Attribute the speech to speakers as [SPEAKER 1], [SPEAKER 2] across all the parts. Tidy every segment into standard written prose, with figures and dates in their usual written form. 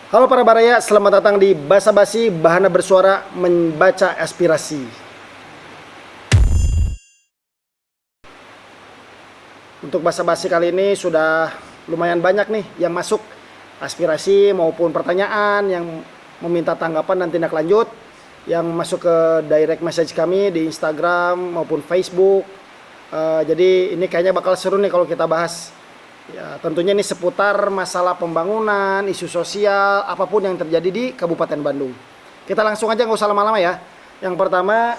[SPEAKER 1] Halo para baraya, selamat datang di Basa Basi Bahana Bersuara Membaca Aspirasi. Untuk Basa Basi kali ini sudah lumayan banyak nih yang masuk aspirasi maupun pertanyaan yang meminta tanggapan dan tindak lanjut yang masuk ke direct message kami di Instagram maupun Facebook. Jadi ini kayaknya bakal seru nih kalau kita bahas. Ya, tentunya ini seputar masalah pembangunan, isu sosial, apapun yang terjadi di Kabupaten Bandung. Kita langsung aja, nggak usah lama-lama ya. Yang pertama,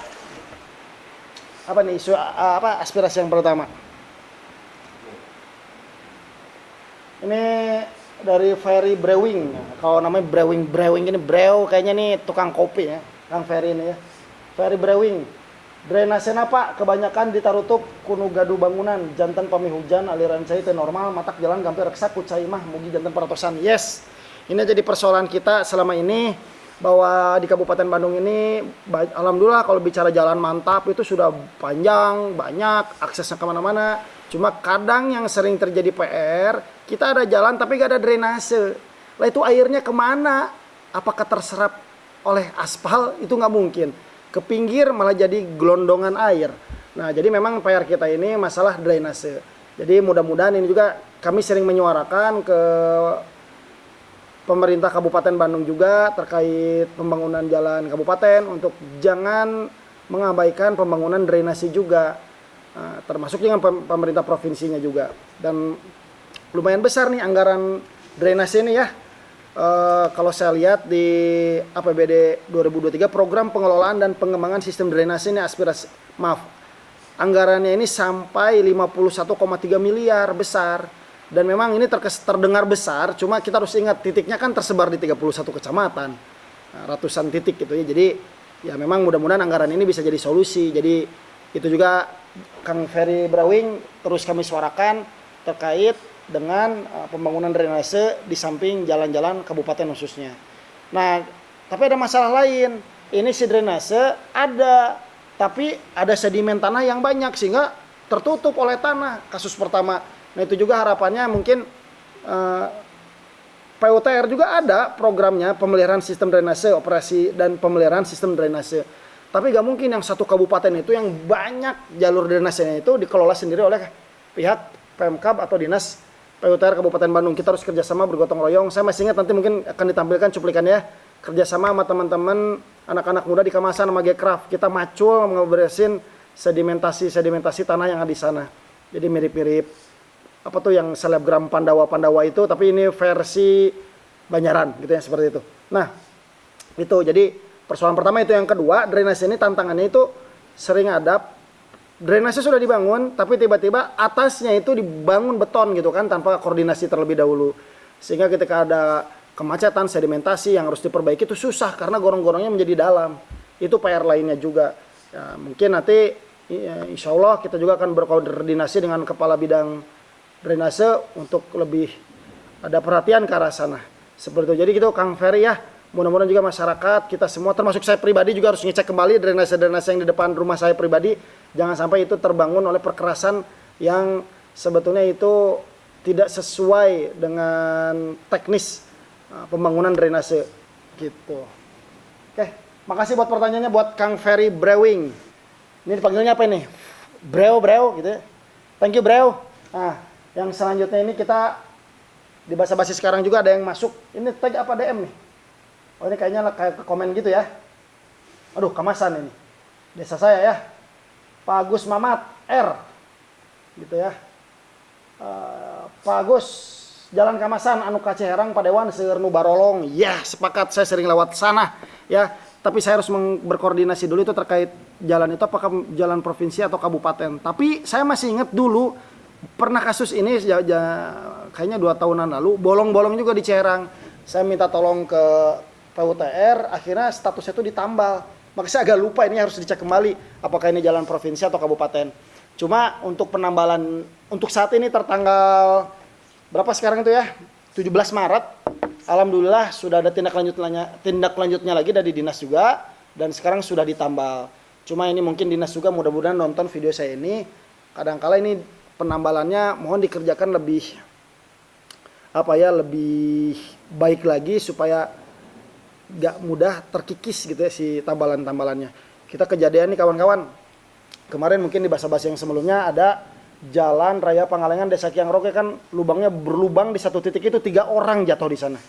[SPEAKER 1] apa nih isu aspirasi yang pertama? Ini dari Ferry Brewing. Kalau namanya Brewing ini kayaknya nih tukang kopi ya, Kang Ferry ini ya. Ferry Brewing. Drainase Pak kebanyakan ditarutup kuno gaduh bangunan jantan pami hujan aliran cai teu normal matak jalan gampir reksa ku cai mah mugi jantan paratosan. Yes. Ini jadi persoalan kita selama ini bahwa di Kabupaten Bandung ini alhamdulillah kalau bicara jalan mantap itu sudah panjang, banyak aksesnya kemana-mana. Cuma kadang yang sering terjadi PR, kita ada jalan tapi gak ada drainase. Lah itu airnya kemana? Apakah terserap oleh aspal? Itu nggak mungkin. Ke pinggir malah jadi gelondongan air. Nah, jadi memang PR kita ini masalah drainase. Jadi mudah-mudahan ini juga kami sering menyuarakan ke pemerintah Kabupaten Bandung juga terkait pembangunan jalan kabupaten untuk jangan mengabaikan pembangunan drainase juga. Nah, termasuk dengan pemerintah provinsinya juga. Dan lumayan besar nih anggaran drainase ini ya. Kalau saya lihat di APBD 2023 program pengelolaan dan pengembangan sistem drainase ini anggarannya ini sampai 51,3 miliar, besar. Dan memang ini terdengar besar, cuma kita harus ingat titiknya kan tersebar di 31 kecamatan, ratusan titik gitu ya. Jadi ya memang mudah-mudahan anggaran ini bisa jadi solusi. Jadi itu juga Kang Ferry Brewing terus kami suarakan terkait dengan pembangunan drainase di samping jalan-jalan kabupaten khususnya. Nah, tapi ada masalah lain. Ini si drainase ada, tapi ada sedimen tanah yang banyak sehingga tertutup oleh tanah. Kasus pertama. Nah, itu juga harapannya mungkin PUTR juga ada programnya pemeliharaan sistem drainase, operasi dan pemeliharaan sistem drainase. Tapi gak mungkin yang satu kabupaten itu yang banyak jalur drainasenya itu dikelola sendiri oleh pihak Pemkab atau Dinas PUTR Kabupaten Bandung. Kita harus kerjasama bergotong royong. Saya masih ingat nanti mungkin akan ditampilkan cuplikannya. Kerjasama sama teman-teman anak-anak muda di Kamasan sama G-Craft. Kita macul ngeberesin sedimentasi tanah yang ada di sana. Jadi mirip-mirip apa tuh yang selebgram Pandawa itu, tapi ini versi Banyaran gitu ya, seperti itu. Nah, itu jadi persoalan pertama itu. Yang kedua, drainase ini tantangannya itu sering ada drainase sudah dibangun, tapi tiba-tiba atasnya itu dibangun beton gitu kan, tanpa koordinasi terlebih dahulu. Sehingga ketika ada kemacetan, sedimentasi yang harus diperbaiki itu susah, karena gorong-gorongnya menjadi dalam. Itu PR lainnya juga. Ya, mungkin nanti insya Allah kita juga akan berkoordinasi dengan Kepala Bidang Drainase untuk lebih ada perhatian ke arah sana. Seperti itu. Jadi gitu Kang Ferry ya. Mudah-mudahan juga masyarakat, kita semua termasuk saya pribadi juga harus ngecek kembali drainase-drainase yang di depan rumah saya pribadi. Jangan sampai itu terbangun oleh perkerasan yang sebetulnya itu tidak sesuai dengan teknis pembangunan drainase gitu. Oke, makasih buat pertanyaannya buat Kang Ferry Brewing. Ini dipanggilnya apa ini? Brew gitu ya. Thank you Brew. Nah, yang selanjutnya ini kita di Basa Basi sekarang juga ada yang masuk. Ini tag apa DM nih? Oh, ini kayaknya kayak komen gitu ya. Aduh, Kamasan ini. Desa saya ya. Pak Agus Mamat R. Gitu ya. Pak Agus, Jalan Kamasan anu ka Ciherang Padewan seueur nu barolong. Ya, sepakat, saya sering lewat sana ya. Tapi saya harus berkoordinasi dulu itu terkait jalan itu apakah jalan provinsi atau kabupaten. Tapi saya masih ingat dulu pernah kasus ini kayaknya 2 tahunan lalu, bolong-bolong juga di Ciherang. Saya minta tolong ke PUTR, akhirnya statusnya itu ditambal. Makanya saya agak lupa, ini harus dicek kembali apakah ini jalan provinsi atau kabupaten. Cuma untuk penambalan untuk saat ini tertanggal berapa sekarang itu ya? 17 Maret. Alhamdulillah sudah ada tindak lanjutnya lagi dari dinas juga, dan sekarang sudah ditambal. Cuma ini mungkin dinas juga mudah-mudahan nonton video saya ini. Kadangkala ini penambalannya mohon dikerjakan lebih lebih baik lagi supaya gak mudah terkikis gitu ya si tambalan-tambalannya. Kita kejadian nih kawan-kawan. Kemarin mungkin di basa-basi yang sebelumnya ada Jalan Raya Pangalengan Desa Kiangroke kan lubangnya berlubang di satu titik itu 3 orang jatuh di sana.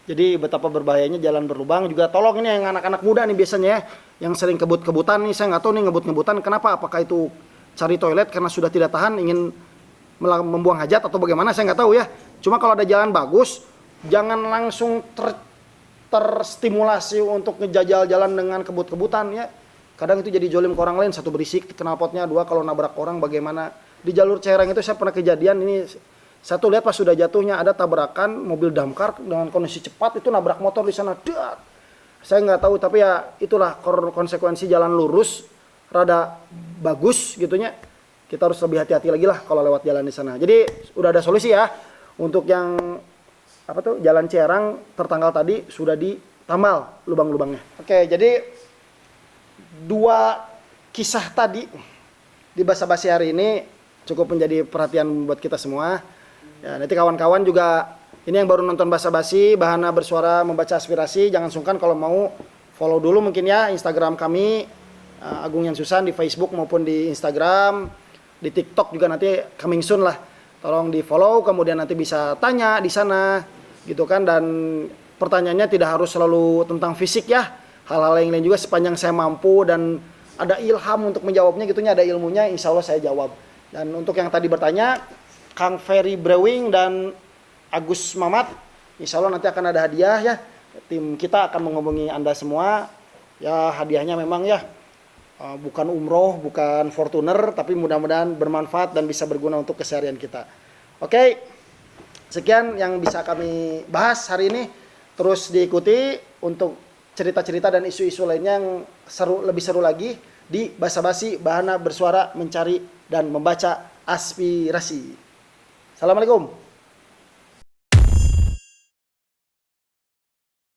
[SPEAKER 1] Jadi betapa berbahayanya jalan berlubang juga. Tolong ini yang anak-anak muda nih biasanya ya, yang sering kebut-kebutan nih, saya nggak tahu nih ngebut-ngebutan kenapa, apakah itu cari toilet karena sudah tidak tahan ingin membuang hajat atau bagaimana, saya nggak tahu ya. Cuma kalau ada jalan bagus, jangan langsung terstimulasi untuk ngejajal jalan dengan kebut-kebutan ya. Kadang itu jadi jolim ke orang lain, satu berisik knalpotnya, 2 kalau nabrak orang bagaimana. Di jalur Cereng itu saya pernah kejadian ini, satu lihat pas sudah jatuhnya ada tabrakan mobil damkar dengan kondisi cepat itu nabrak motor di sana. Saya nggak tahu tapi ya itulah konsekuensi jalan lurus rada bagus gitunya. Kita harus lebih hati-hati lagi lah kalau lewat jalan di sana. Jadi udah ada solusi ya untuk yang jalan Cerang tertanggal tadi sudah ditambal lubang-lubangnya. Oke, jadi 2 kisah tadi di basa-basi hari ini cukup menjadi perhatian buat kita semua. Ya, nanti kawan-kawan juga ini yang baru nonton basa-basi, Bahana Bersuara Membaca Aspirasi, jangan sungkan kalau mau follow dulu mungkin ya Instagram kami Agung Yan Susan di Facebook maupun di Instagram. Di TikTok juga nanti coming soon lah. Tolong di follow, kemudian nanti bisa tanya di sana gitu kan. Dan pertanyaannya tidak harus selalu tentang fisik ya. Hal-hal yang lain juga sepanjang saya mampu dan ada ilham untuk menjawabnya gitunya, ada ilmunya, insya Allah saya jawab. Dan untuk yang tadi bertanya, Kang Ferry Brewing dan Agus Mamat, insya Allah nanti akan ada hadiah ya. Tim kita akan menghubungi Anda semua. Ya hadiahnya memang ya bukan umroh, bukan Fortuner, tapi mudah-mudahan bermanfaat dan bisa berguna untuk keseharian kita. Oke, sekian yang bisa kami bahas hari ini. Terus diikuti untuk cerita-cerita dan isu-isu lainnya yang lebih seru lagi di Basa-basi Bahana Bersuara Mencari dan Membaca Aspirasi. Assalamualaikum.